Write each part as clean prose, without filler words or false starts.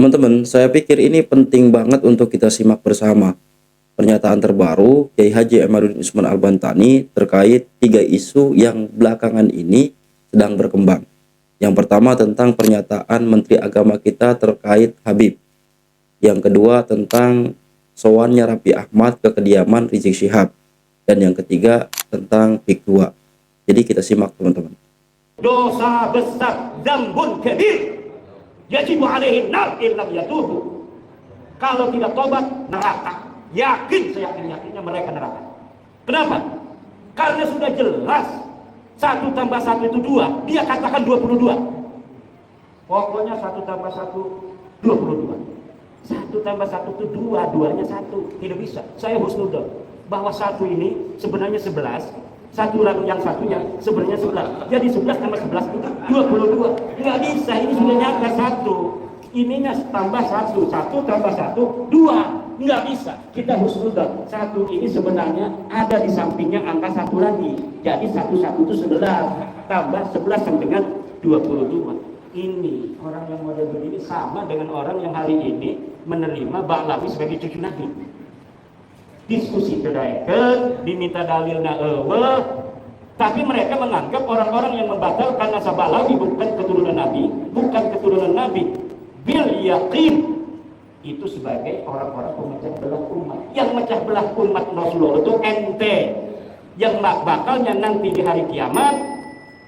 Teman-teman, saya pikir ini penting banget untuk kita simak bersama. Pernyataan terbaru Kiai Haji Emanuddin Usman Al-Bantani terkait 3 isu yang belakangan ini sedang berkembang. Yang pertama tentang pernyataan Menteri Agama kita terkait Habib. Yang kedua tentang sowannya Raffi Ahmad ke kediaman Rizik Syihab. Dan yang ketiga tentang PIK 2. Jadi kita simak teman-teman. Dosa besar, dzambun kabir, yajibu alaihi nar illam yatubu. Kalau tidak tobat, neraka. Yakin, seyakin-yakinnya mereka neraka. Kenapa? Karena sudah jelas 1 tambah 1 itu 2. Dia katakan 22. Pokoknya 1 tambah 1 22. 1 tambah 1 itu 2, 2-nya 1. Tidak bisa. Saya husnudzon bahwa 1 ini sebenarnya 11. 1 lalu yang satunya sebenarnya 11. Jadi 11 tambah 11 itu 22. Nggak bisa, ini sudah nyangka 1. Ininya tambah 1, 1 tambah 1, 2. Nggak bisa. Kita husnudzon 1 ini sebenarnya ada di sampingnya angka 1 lagi. Jadi 1 itu 11. Tambah 11 sama dengan 22. Ini orang yang model begini sama dengan orang yang hari ini menerima Ba'lawi sebagai cucu Nabi. Diskusi kedaikan, diminta dalilna tapi mereka menganggap orang-orang yang membatalkan nasab Ba'lawi bukan keturunan Nabi, bukan keturunan Nabi. Bil yaqin itu sebagai orang-orang pemecah belah umat. Yang mecah belah umat Rasulullah itu ente. Yang bakalnya nanti di hari kiamat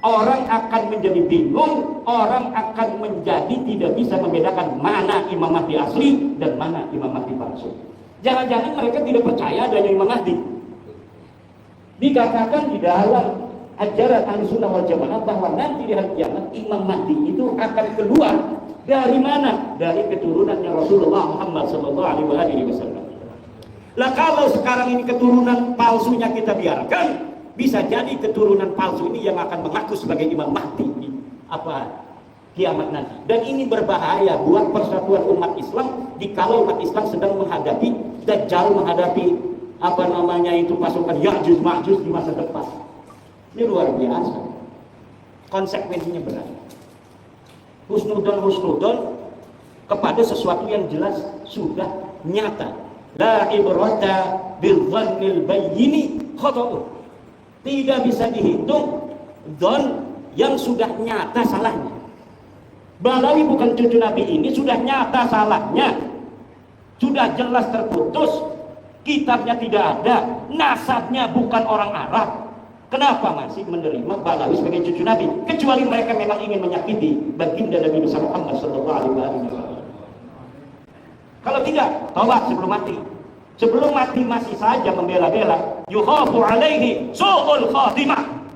orang akan menjadi bingung, orang akan menjadi tidak bisa membedakan mana Imam Mahdi asli dan mana Imam Mahdi palsu. Jangan-jangan mereka tidak percaya adanya Imam Mahdi. Dikatakan di dalam ajaran Ahlussunnah wal Jamaah bahwa nanti di hari kiamat Imam Mahdi itu akan keluar dari mana? Dari keturunannya Rasulullah Muhammad SAW. Lah kalau sekarang ini keturunan palsunya kita biarkan, bisa jadi keturunan palsu ini yang akan mengaku sebagai Imam Mahdi kiamat nanti. Dan ini berbahaya buat persatuan umat Islam dikalau umat Islam sedang menghadapi Dajjal, menghadapi pasukan Ya'juj Ma'juj di masa depan. Ini luar biasa. Konsekuensinya berat. Husnudon kepada sesuatu yang jelas sudah nyata. La ibrata bil dhannil bayyini khata'un. Tidak bisa dihitung dzon yang sudah nyata salahnya. Ba'lawi bukan cucu Nabi ini sudah nyata salahnya. Sudah jelas terputus, kitabnya tidak ada, nasabnya bukan orang Arab. Kenapa masih menerima Ba'lawi sebagai cucu Nabi? Kecuali mereka memang ingin menyakiti baginda Nabi besar Muhammad sallallahu alaihi wasallam. Kalau tidak, taubat sebelum mati. Sebelum mati masih saja membela-bela. Yukhafu alaihi su'ul khatimah.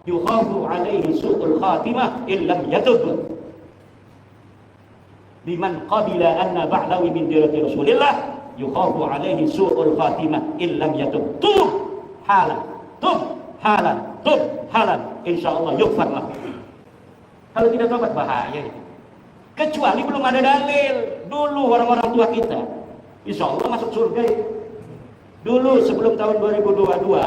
Yukhafu alaihi su'ul khatimah illam yatub. Liman qabila anna Ba'lawi min dirati Rasulillah yukhafu alaihi su'ul khatimah illam yatub. Tub halan, tub halan, tub halan, insyaallah yukfar lah. Kalau tidak tobat bahaya. Kecuali belum ada dalil. Dulu orang-orang tua kita insyaallah masuk surga. Dulu sebelum tahun 2022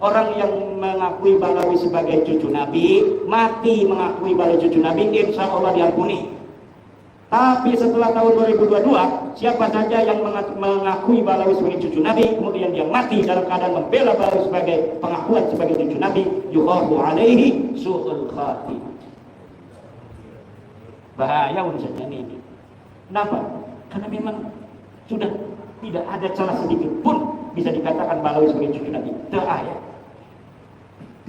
orang yang mengakui Ba'lawi sebagai cucu Nabi mati mengakui Ba'lawi cucu Nabi, insyaallah diampuni. Tapi setelah tahun 2022, siapa saja yang mengakui Ba'lawi sebagai cucu Nabi, kemudian dia mati dalam keadaan membela Ba'lawi sebagai pengakuan sebagai cucu Nabi, yukhafu alaihi su'ul khatimah. Bahaya urusannya ini. Kenapa? Karena memang sudah tidak ada celah sedikit pun bisa dikatakan Ba'lawi sebagai cucu Nabi.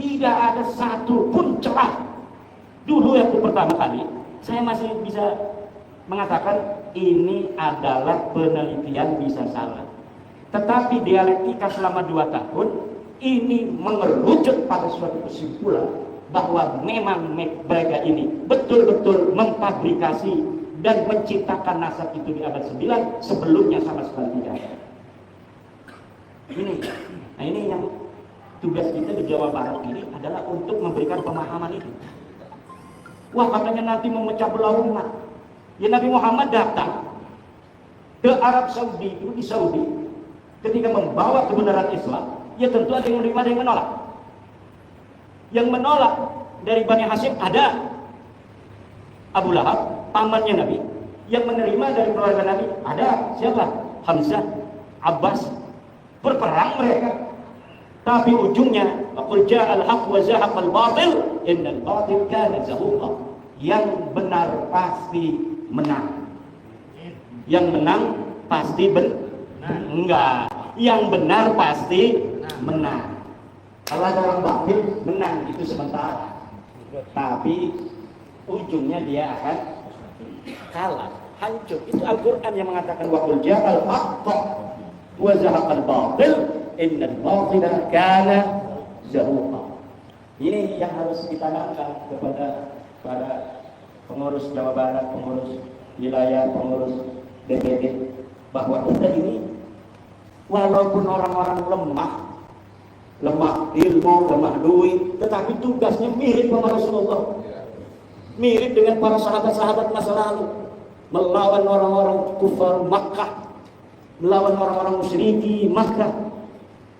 Tidak ada satu pun celah. Dulu yang pertama kali, saya masih bisa mengatakan ini adalah penelitian bisa salah. Tetapi dialektika selama 2 tahun ini mengerucut pada suatu kesimpulan bahwa memang mereka ini betul-betul memfabrikasi dan menciptakan nasab itu di abad 9 sebelumnya sama sekali tidak ada. Ini yang tugas kita di Jawa Barat ini adalah untuk memberikan pemahaman itu. Wah, katanya nanti memecah belah umat. Ya, Nabi Muhammad datang ke Arab Saudi, itu di Saudi, ketika membawa kebenaran Islam, ya tentu ada yang menerima, ada yang menolak. Yang menolak dari Bani Hashim ada Abu Lahab, pamannya Nabi. yang menerima dari keluarga Nabi ada siapa? Hamzah, Abbas, berperang mereka. Tapi ujungnya qul ja'al haqq wa zahaqal batil innal batil kana zahuqa. Yang benar pasti menang. Yang menang pasti enggak. Yang benar pasti menang. Kalau ada orang batil menang itu sementara. Tapi ujungnya dia akan kalah, hancur. Itu Al-Qur'an yang mengatakan wa qul ja'al haqq wa zahaqal batil innal batila kana zahuqa. Ini yang harus ditanamkan kepada para pengurus Jawa Barat, pengurus wilayah, pengurus DPD, bahwa kita ini walaupun orang-orang lemah ilmu, lemah duit, tetapi tugasnya mirip sama Rasulullah, mirip dengan para sahabat-sahabat masa lalu, melawan orang-orang kufar Makkah, melawan orang-orang musyriki Makkah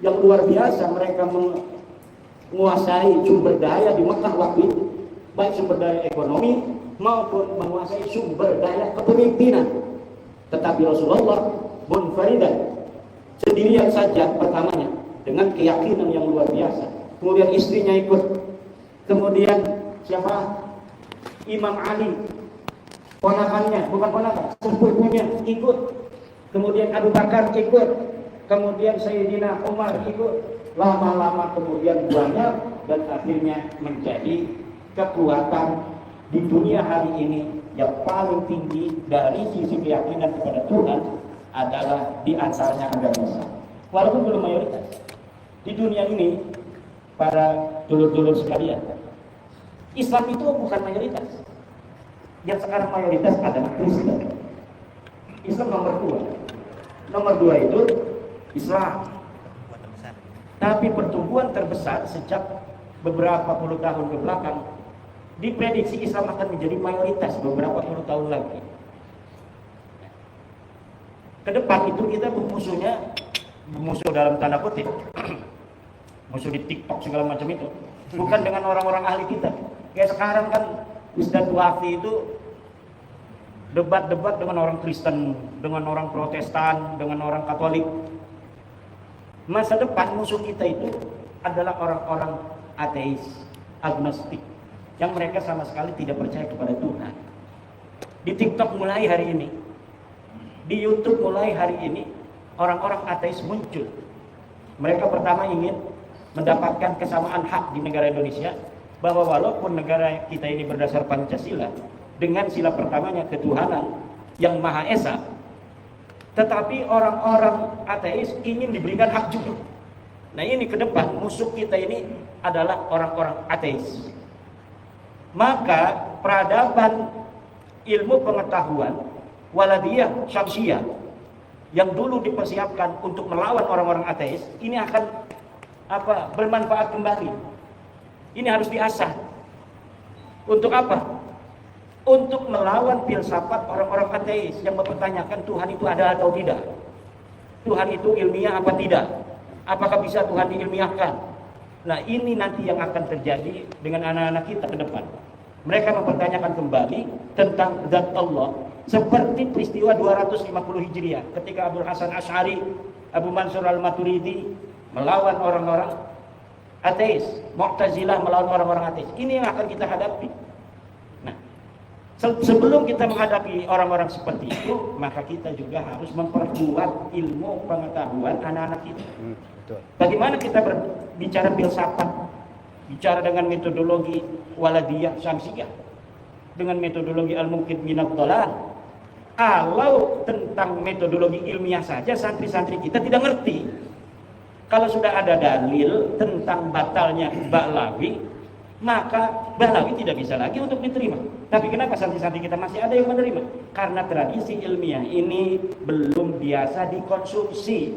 yang luar biasa. Mereka menguasai sumber daya di Makkah waktu itu, baik sumber daya ekonomi maupun menguasai sumber daya kepemimpinan. Tetapi Rasulullah munfaridan, sendirian saja pertamanya, dengan keyakinan yang luar biasa. Kemudian istrinya ikut, kemudian siapa? Imam Ali, ponakannya, bukan ponakan, sepupunya ikut, kemudian Abu Bakar ikut, kemudian Sayyidina Umar ikut. Lama-lama kemudian banyak, dan akhirnya menjadi kekuatan di dunia hari ini yang paling tinggi dari sisi keyakinan kepada Tuhan adalah di antaranya agama Islam. Walaupun belum mayoritas di dunia ini, para dulur-dulur sekalian, Islam itu bukan mayoritas. Yang sekarang mayoritas adalah Kristen. Islam nomor dua itu Islam. Tapi pertumbuhan terbesar sejak beberapa puluh tahun ke belakang, diprediksi Islam akan menjadi mayoritas beberapa puluh tahun lagi. Ke depan itu kita musuh dalam tanda kutip, musuh di TikTok segala macam itu, bukan dengan orang-orang ahli kita. Kayak sekarang kan Ustadz Wafi itu debat-debat dengan orang Kristen, dengan orang Protestan, dengan orang Katolik. Masa depan musuh kita itu adalah orang-orang ateis, agnostik, yang mereka sama sekali tidak percaya kepada Tuhan. Di TikTok mulai hari ini, di YouTube mulai hari ini, orang-orang ateis muncul. Mereka pertama ingin mendapatkan kesamaan hak di negara Indonesia, bahwa walaupun negara kita ini berdasar Pancasila, dengan sila pertamanya ketuhanan yang Maha Esa, tetapi orang-orang ateis ingin diberikan hak juga. Nah ini ke depan musuh kita ini adalah orang-orang ateis. Maka peradaban ilmu pengetahuan waladiyah syamsiyah yang dulu dipersiapkan untuk melawan orang-orang ateis, ini akan bermanfaat kembali. Ini harus diasah. Untuk apa? Untuk melawan filsafat orang-orang ateis yang mempertanyakan Tuhan itu ada atau tidak, Tuhan itu ilmiah apa tidak, apakah bisa Tuhan diilmiahkan. Nah ini nanti yang akan terjadi dengan anak-anak kita ke depan. Mereka mempertanyakan kembali tentang zat Allah, seperti peristiwa 250 Hijriah ketika Abdul Hasan Asy'ari, Abu Mansur Al-Maturidi melawan orang-orang ateis, Mu'tazilah melawan orang-orang ateis. Ini yang akan kita hadapi. Nah, sebelum kita menghadapi orang-orang seperti itu, maka kita juga harus memperkuat ilmu pengetahuan anak-anak kita. Bagaimana kita berbicara filsafat, bicara dengan metodologi waladiyah syamsiyah, dengan metodologi al-mungkid minad dhalal. Kalau tentang metodologi ilmiah saja santri-santri kita tidak ngerti. Kalau sudah ada dalil tentang batalnya Ba'lawi, maka Ba'lawi tidak bisa lagi untuk diterima. Tapi kenapa santri-santri kita masih ada yang menerima? Karena tradisi ilmiah ini belum biasa dikonsumsi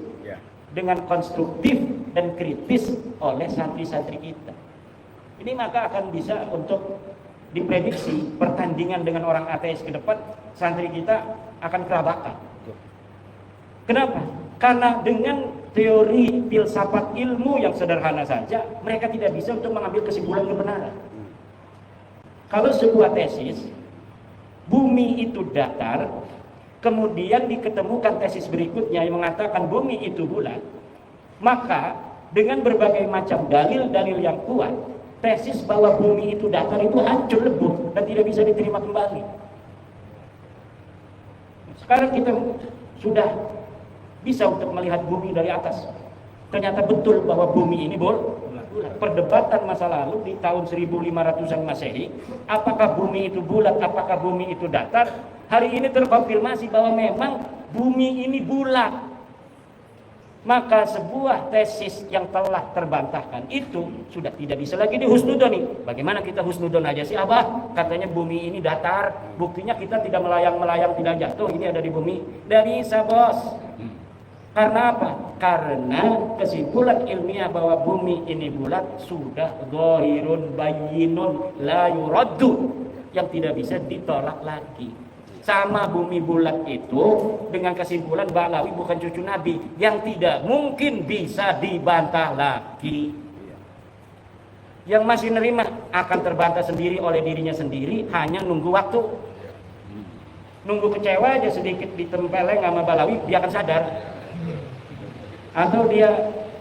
dengan konstruktif dan kritis oleh santri-santri kita. Ini maka akan bisa untuk diprediksi pertandingan dengan orang ateis ke depan, santri kita akan kelabakan. Kenapa? Karena dengan teori filsafat ilmu yang sederhana saja, mereka tidak bisa untuk mengambil kesimpulan kebenaran. Kalau sebuah tesis bumi itu datar, kemudian diketemukan tesis berikutnya yang mengatakan bumi itu bulat, maka dengan berbagai macam dalil-dalil yang kuat, tesis bahwa bumi itu datar itu hancur lebur dan tidak bisa diterima kembali. Sekarang kita sudah bisa untuk melihat bumi dari atas. Ternyata betul bahwa bumi ini bulat. Perdebatan masa lalu di tahun 1500-an Masehi, apakah bumi itu bulat, apakah bumi itu datar, hari ini terkonfirmasi bahwa memang bumi ini bulat. Maka sebuah tesis yang telah terbantahkan itu sudah tidak bisa lagi dihusnudoni. Bagaimana kita husnudon aja sih Abah? Katanya bumi ini datar, buktinya kita tidak melayang-melayang, tidak jatuh, ini ada di bumi. Dari bisa bos. Karena apa? Karena kesimpulan ilmiah bahwa bumi ini bulat sudah zahirun bayyinun la yuraddu, yang tidak bisa ditolak lagi. Sama bumi bulat itu dengan kesimpulan Ba'lawi bukan cucu Nabi, yang tidak mungkin bisa dibantah lagi. Yang masih nerima akan terbantah sendiri oleh dirinya sendiri, hanya nunggu waktu. Nunggu kecewa aja sedikit ditempeleng sama Ba'lawi, dia akan sadar. Atau dia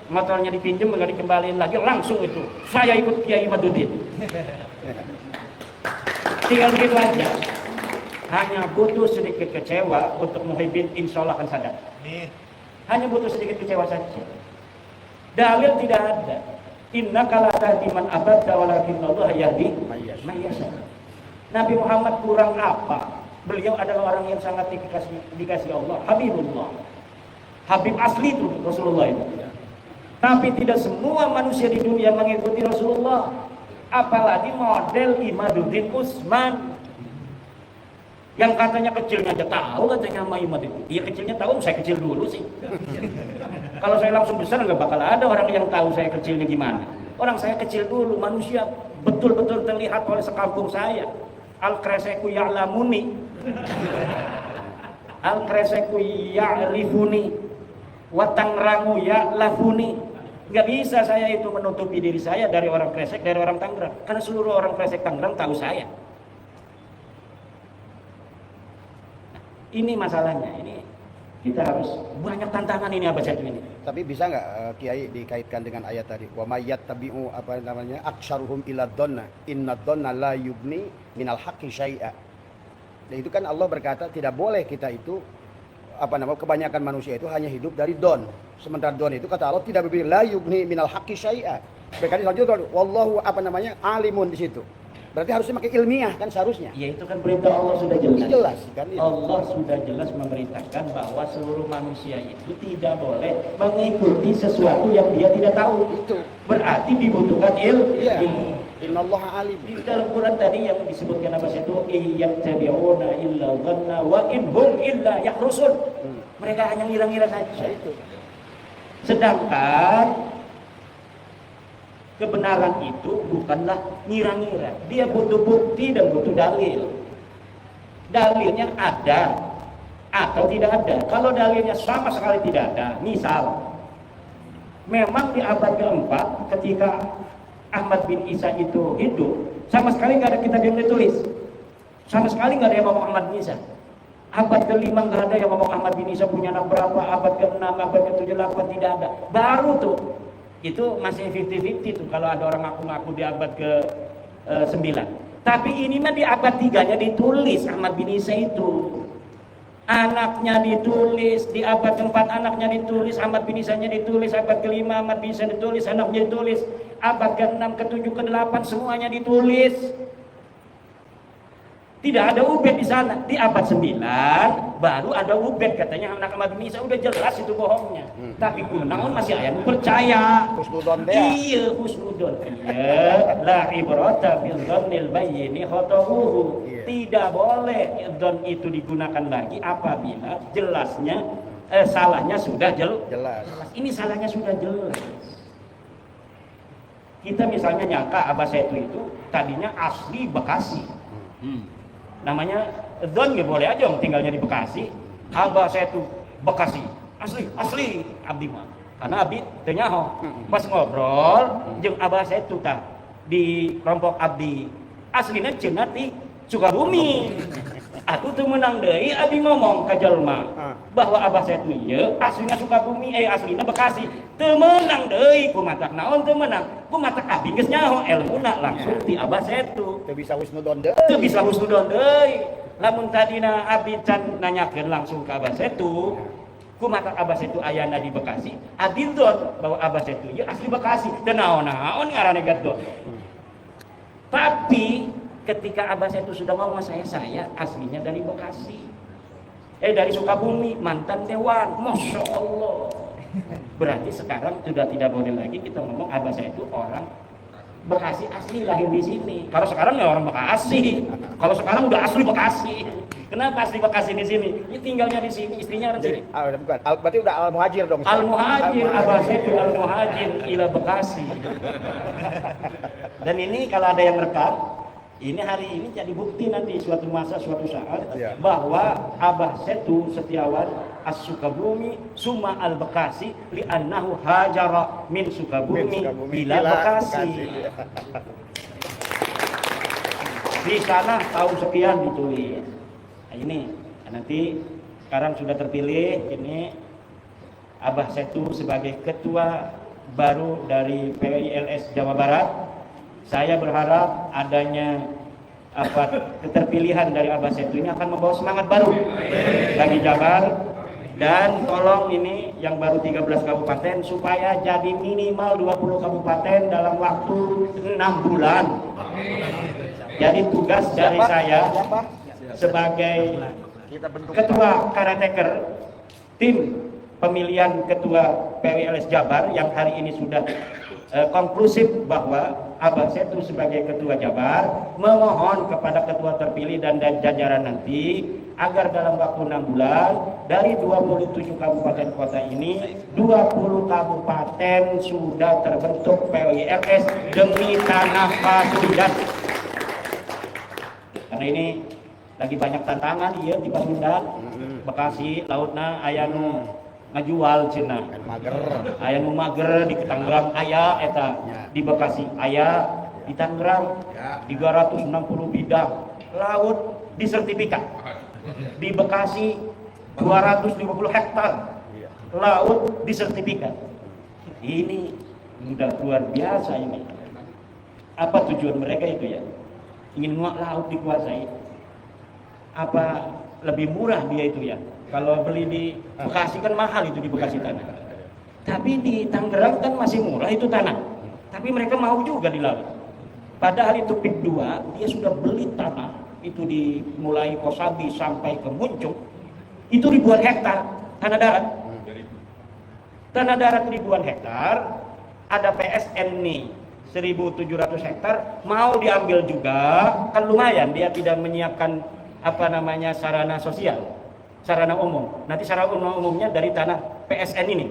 motornya dipinjam nggak dikembaliin lagi, langsung itu saya ikut Kiai Madudin. Tinggal begitu aja. Hanya butuh sedikit kecewa untuk Muhyiddin, insya Allah akan sadar. Hanya butuh sedikit kecewa saja. Dalil tidak ada. Innaka la tahdi man ahbabta walakinnallaha yahdi man yasha. Nabi Muhammad kurang apa? Beliau adalah orang yang sangat dikasih Allah, Habibullah. Habib asli itu Rasulullah itu. Tapi tidak semua manusia di dunia mengikuti Rasulullah. Apalagi model Imaduddin Utsman yang katanya kecilnya aja tahu, katanya sama Imad itu. Iya kecilnya tahu, saya kecil dulu sih. Kalau saya langsung besar nggak bakal ada orang yang tahu saya kecilnya gimana. Orang saya kecil dulu, manusia betul-betul terlihat oleh sekampung saya. Al-kreseku ya'lamuni, al-kreseku ya'rifuni, watangrangu ya'lafuni. Nggak bisa saya itu menutupi diri saya dari orang Kresek, dari orang Tangerang. Karena seluruh orang Kresek Tangerang tahu saya. Ini masalahnya, ini kita harus banyak tantangan ini abad satu ini. Tapi bisa nggak Kiai dikaitkan dengan ayat tadi? Wa mayyat tabi'u apa namanya? Aktsaruhum ila dhanna, inna dhanna la yubni minal haqqi syai'a. Dan itu kan Allah berkata tidak boleh kita itu apa namanya, kebanyakan manusia itu hanya hidup dari don. Sementara don itu kata Allah tidak berbeda, la yubni minal haqqi syai'a. Berkata selanjutnya wallahu apa namanya? Alimun di situ. Berarti harusnya pakai ilmiah kan seharusnya. Ya itu kan perintah Allah sudah jelas. Jelas kan? Allah sudah jelas memerintahkan bahwa seluruh manusia itu tidak boleh mengikuti sesuatu yang dia tidak tahu. Itu berarti dibutuhkan ilmu. iya. Innallaha alim. Di dalam Quran tadi yang disebutkan apa itu? Iyattabi'una illa dhanna wa in hum illa yahrusun. Mereka hanya ngira-ngira saja. Itu. Sedangkan kebenaran itu bukanlah ngira-ngira. Dia butuh bukti dan butuh dalil. Dalilnya ada atau tidak ada. Kalau dalilnya sama sekali tidak ada, misal memang di abad keempat ketika Ahmad bin Isa itu hidup, sama sekali nggak ada kitab yang ditulis. Sama sekali nggak ada yang ngomong Ahmad bin Isa. Abad ke-5 nggak ada yang ngomong Ahmad bin Isa punya anak berapa. Abad ke-6, abad ke-7, 8 tidak ada. Baru tuh itu masih 50-50 tuh kalau ada orang ngaku-ngaku di abad ke-9. Tapi ini mah di abad 3-nya ditulis Ahmad bin Isa itu. Anaknya ditulis, di abad ke-4 anaknya ditulis, Ahmad bin Isa-nya ditulis, abad ke-5 Ahmad bin Isa ditulis, anaknya ditulis, abad ke-6, ke-7, ke-8 semuanya ditulis. Tidak ada Ubed di sana. Di abad 9 baru ada Ubed, katanya anak Ahmad bin Isa, udah jelas itu bohongnya. Tapi kunaon masih aya nu percaya. Husnudon teh. Iya, husnudon. Iya, la ibrata bil dhannil bayyini khatahuhu. Tidak boleh dzon itu digunakan lagi apabila jelasnya salahnya sudah Jelas. Ini salahnya sudah jelas. Kita misalnya nyangka Abah Setu itu tadinya asli Bekasi. Namanya Don nggak boleh aja tinggalnya di Bekasi. Abah Setu Bekasi asli abdi mah karena abdi teu nyaho. Pas ngobrol jeung Abah Setu tah di kelompok abdi aslinya cenah di Sukabumi. Aku tuh menang deui abi ngomong ka jelema bahwa Abah Setu ieu aslinya Sukabumi aslinya Bekasi. Teu meunang deui kumatak naon teu meunang. Kumatak abi geus nyaho elmuna langsung ti Abah Setu. Teu bisa husnudon deui. Teu bisa husnudon deui. Lamun tadina abi can nanyakeun langsung ka Abah Setu, kumatak Abah Setu ayana di Bekasi. Abi dot bahwa Abah Setu ieu asli Bekasi. Teu naon-naon ngaranna gadot. Tapi ketika Abah Setu sudah ngomong saya aslinya dari Bekasi, dari Sukabumi, mantan Dewan, Masya Allah. Berarti sekarang sudah tidak boleh lagi kita ngomong Abah Setu orang Bekasi asli lahir di sini. Kalau sekarang ya orang Bekasi, kalau sekarang udah asli Bekasi. Kenapa asli Bekasi di sini? Dia tinggalnya di sini, istrinya ada di sini. Bukan. Berarti udah al-muhajir dong. Al-muhajir, Abah Setu al-muhajir ila Bekasi. Dan ini kalau ada yang rekam, ini hari ini jadi bukti nanti suatu masa suatu saat bahwa Abah Setu Setiawan As-Sukabumi Suma Al-Bekasi li'annahu hajara min Sukabumi ila Bekasi. Di sana tahun sekian ditulis. Nah, ini nanti sekarang sudah terpilih ini Abah Setu sebagai ketua baru dari PILS Jawa Barat. Saya berharap adanya keterpilihan dari Abah Setu ini akan membawa semangat baru bagi Jabar, dan tolong ini yang baru 13 kabupaten supaya jadi minimal 20 kabupaten dalam waktu 6 bulan. Jadi tugas dari saya sebagai ketua karateker tim pemilihan ketua PWLS Jabar yang hari ini sudah konklusif bahwa Abah Setu sebagai ketua Jabar memohon kepada ketua terpilih dan jajaran nanti agar dalam waktu 6 bulan dari 27 kabupaten kota ini 20 kabupaten sudah terbentuk PWLS demi tanah Pasundan. Karena ini lagi banyak tantangan iya di Pasundan, Bekasi, lautna aya nu ngajual cenah. Aya nu mager di Tangerang aya eta, di Bekasi aya, di Tangerang 360 bidang laut disertifikat. Di Bekasi 250 hektar laut disertifikat. Ini udah luar biasa ini. Apa tujuan mereka itu ya? Ingin nguak laut dikuasai. Apa lebih murah dia itu ya? Kalau beli di Bekasi kan mahal itu di Bekasi tanah. Tapi di Tangerang kan masih murah itu tanah. Tapi mereka mau juga di laut. Padahal itu PIK 2 dia sudah beli tanah itu di mulai Kosambi sampai ke Muncung itu ribuan hektar tanah darat. Tanah darat ribuan hektar, ada PSN nih 1.700 hektar mau diambil juga, kan lumayan dia tidak menyiapkan sarana sosial, sarana umum. Nanti sarana umumnya dari tanah PSN ini.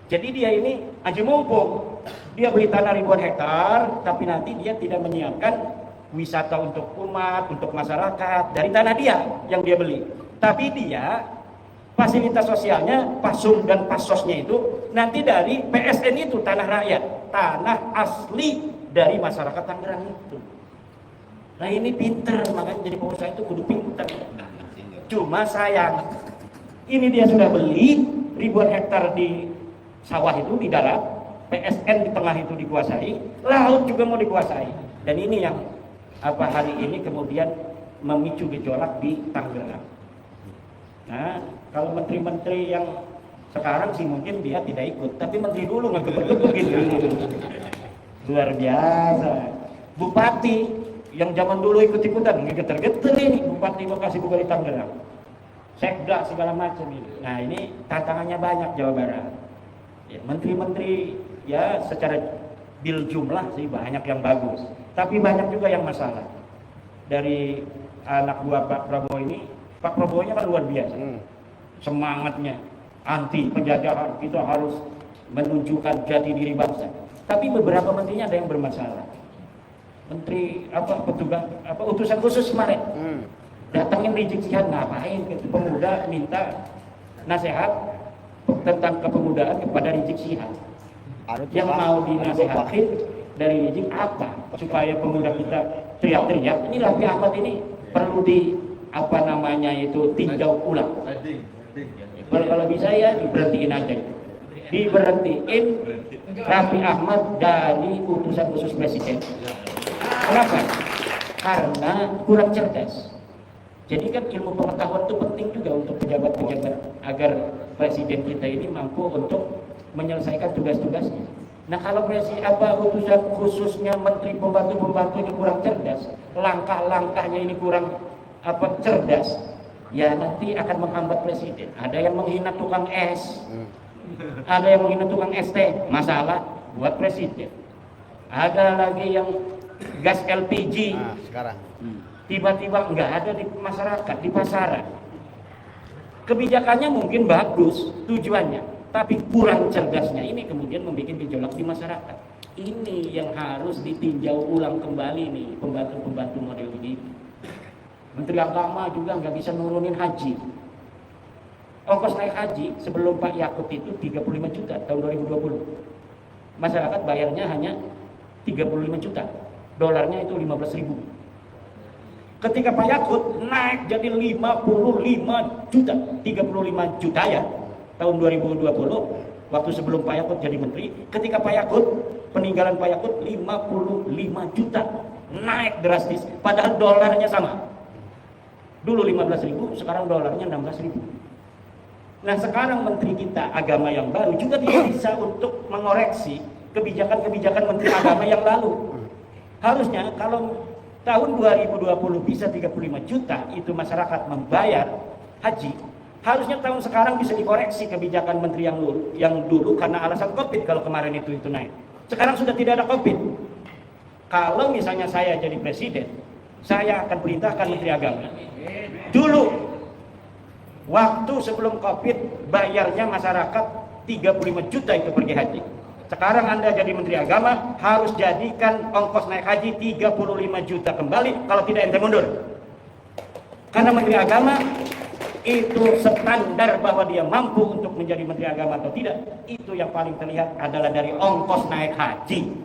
Jadi dia ini aji mumpung, dia beli tanah ribuan hektar, tapi nanti dia tidak menyiapkan wisata untuk umat, untuk masyarakat dari tanah dia yang dia beli. Tapi dia fasilitas sosialnya, pasum dan pasosnya itu nanti dari PSN itu tanah rakyat, tanah asli dari masyarakat Tangerang itu. Nah ini pinter, makanya jadi pengusaha itu kudu pinter. Cuma sayang, ini dia sudah beli ribuan hektar di sawah itu di darat, PSN di tengah itu dikuasai, laut juga mau dikuasai. Dan ini yang hari ini kemudian memicu gejolak di Tangerang. Nah, kalau menteri-menteri yang sekarang sih mungkin dia tidak ikut, tapi menteri dulu ngegebek-gebek gitu. Luar biasa. Bupati yang zaman dulu ikut-ikutan, geter-geter ini Bupati Bekasi Bupati Tangerang. Sekda segala macam ini. Nah, ini tantangannya banyak Jawa Barat. Ya, menteri-menteri ya secara bil jumlah sih banyak yang bagus, tapi banyak juga yang masalah. Dari anak buah Pak Prabowo ini, Pak Prabowo-nya kan luar biasa. Semangatnya anti penjajahan, kita harus menunjukkan jati diri bangsa. Tapi beberapa menterinya ada yang bermasalah. Menteri petugas utusan khusus kemarin datangin Rizik Sihab, ngapain gitu, pemuda minta nasihat tentang kepemudaan kepada Rizik Sihab. Yang mau dinasihatin dari Rizik apa supaya pemuda kita teriak-teriak. Ini Raffi Ahmad ini perlu apa namanya itu tinjau ulang. Kalau bisa ya diberhentiin aja, diberhentiin Raffi Ahmad dari utusan khusus presiden. Kenapa? Karena kurang cerdas. Jadi kan ilmu pengetahuan itu penting juga untuk pejabat-pejabat agar presiden kita ini mampu untuk menyelesaikan tugas-tugasnya. Nah kalau presiden utusan khususnya menteri pembantu-pembantu ini kurang cerdas, langkah-langkahnya ini kurang cerdas, ya nanti akan menghambat presiden. Ada yang menghina tukang es, ada yang menghina tukang ST, masalah buat presiden. Ada lagi yang gas LPG. Nah, sekarang Tiba-tiba nggak ada di masyarakat, di pasaran. Kebijakannya mungkin bagus tujuannya, tapi kurang cerdasnya ini kemudian membuat gejolak di masyarakat. Ini yang harus ditinjau ulang kembali nih pembantu-pembantu model ini. Menteri Agama juga nggak bisa nurunin haji. Ongkos naik haji sebelum Pak Yakut itu 35 juta tahun 2020. Masyarakat bayarnya hanya 35 juta. Dolarnya itu 15.000. Ketika Pak Yakut naik jadi 55 juta, 35 juta ya tahun 2020 waktu sebelum Pak Yakut jadi menteri. Ketika Pak Yakut, peninggalan Pak Yakut 55 juta, naik drastis padahal dolarnya sama. Dulu 15.000, sekarang dolarnya 16.000. Nah sekarang menteri kita agama yang baru juga tidak bisa untuk mengoreksi kebijakan-kebijakan menteri agama yang lalu. Harusnya kalau tahun 2020 bisa 35 juta itu masyarakat membayar haji, harusnya tahun sekarang bisa dikoreksi kebijakan menteri yang dulu karena alasan Covid. Kalau kemarin itu naik, sekarang sudah tidak ada Covid. Kalau misalnya saya jadi presiden, saya akan perintahkan menteri agama dulu waktu sebelum Covid bayarnya masyarakat 35 juta itu pergi haji. Sekarang Anda jadi Menteri Agama harus jadikan ongkos naik haji 35 juta kembali, kalau tidak ente mundur. Karena Menteri Agama itu standar bahwa dia mampu untuk menjadi Menteri Agama atau tidak, itu yang paling terlihat adalah dari ongkos naik haji.